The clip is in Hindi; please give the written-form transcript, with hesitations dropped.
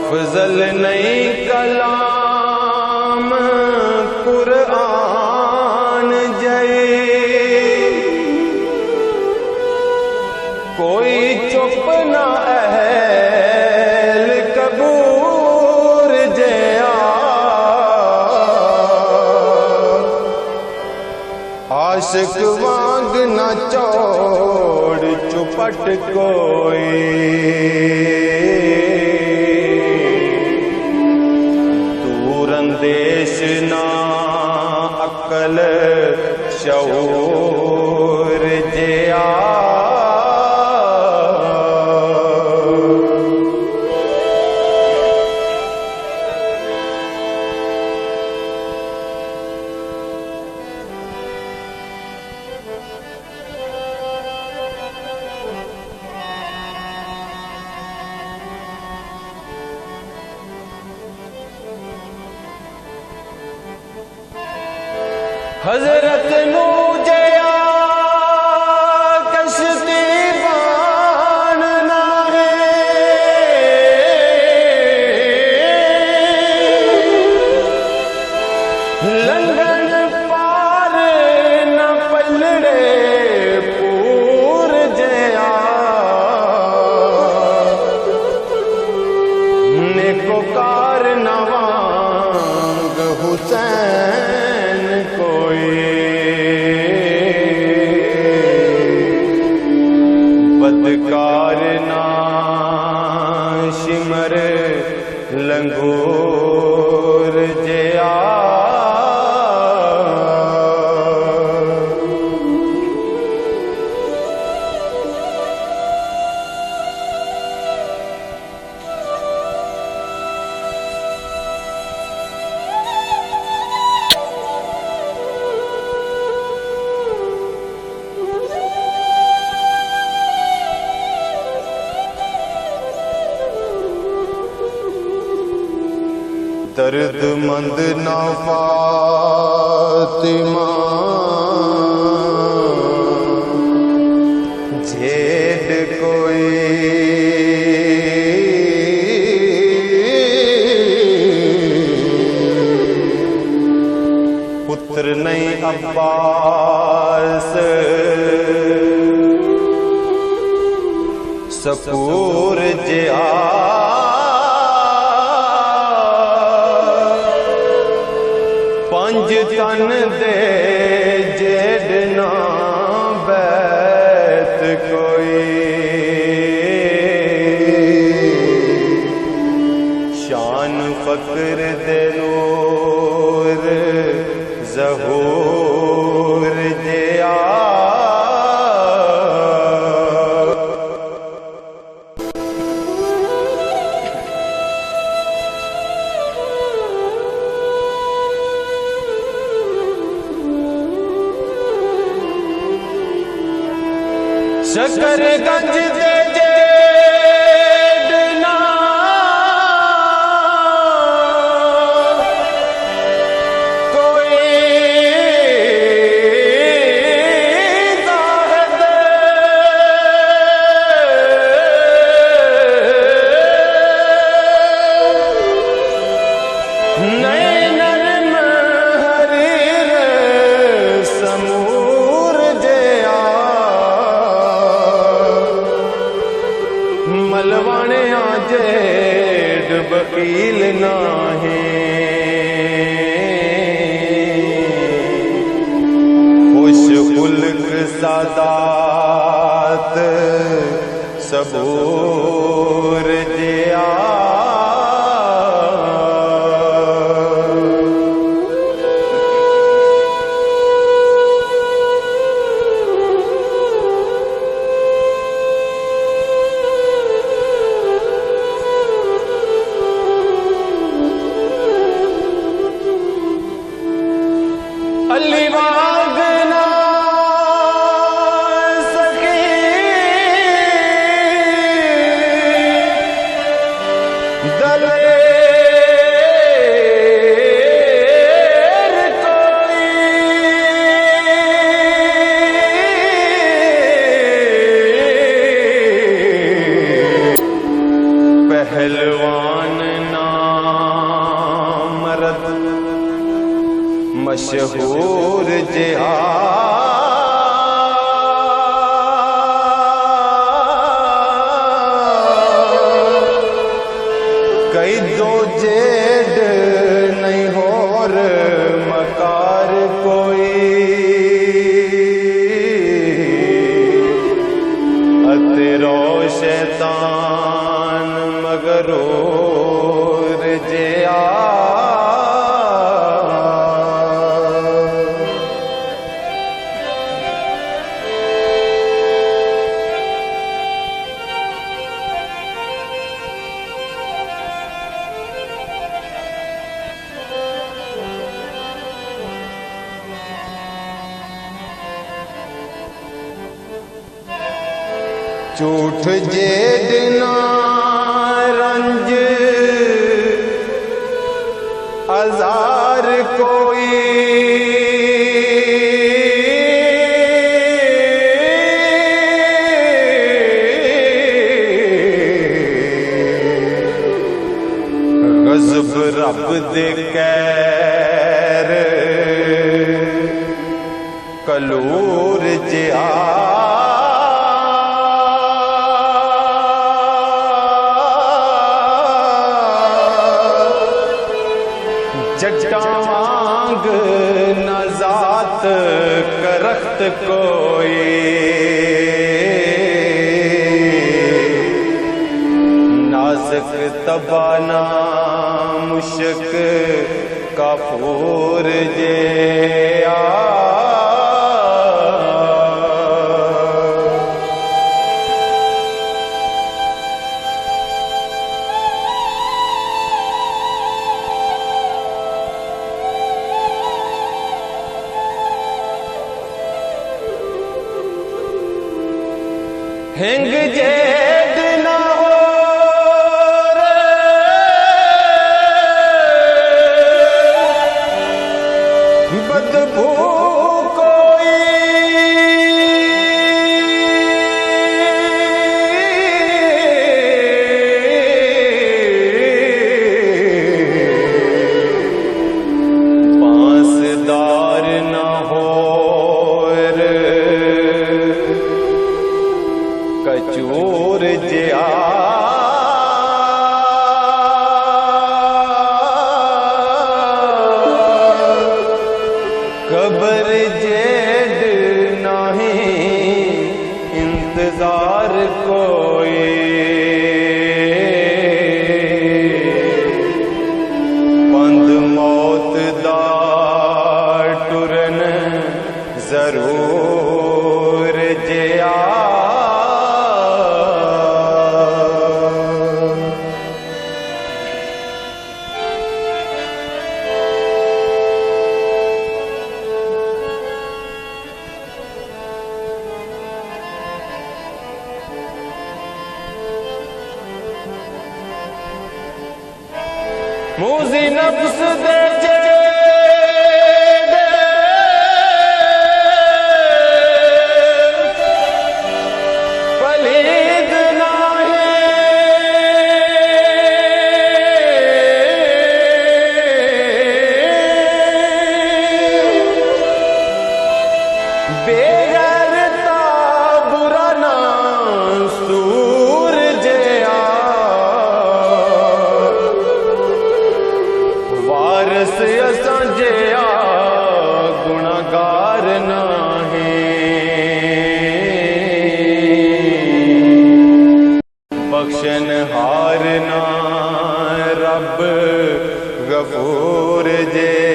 अफजल नहीं कलाम कुरान जई, कोई चुप ना अहल कबूर जया, आशिक वांग ना चौड़ चुपट कोई, देश ना अकल शऊर जया, हजरत नू जया कश्ती बान ना है, लंघन पार न पलड़े पूर जया, नेकोकार नवांग हुसैन बदकार ना शिमर लंगोर जया, दर्दमंद ना फातिमा झेड़ कोई, पुत्र नहीं अब्बास सपूर जया, पंज तन दे जेड़ ना बैत कोई, शान फकर दे नूर ज़हूर जया, शकरगंज दे जेड़ना कोई दाहद, नए नरम हरीर समूर जया, मलवाने जेड़ वकील नाहे, खुश खुल्क सादात सबूर जया, अली वाग ना सकी झूठ जेडना रंज हजार कोई गज़ब रब दे कैर कलूर जिया जट्टा वांग नजात करख्त कोई नाज़क तबाना मुश्क काफूर जे हिंग जेद न हो बदबू कोई पांसदार न हो कचूर जिया कबर जेड नहीं इंतजार कोई बंद मौत दा टुरन जरूर जिया मूज़ी नफ्स दे जेड पलीद नाहे बेगैरता बुरा ना सूर जिया वारस असांजिया गुनाहगार नाहे बख्शन हार ना रब गफूर जे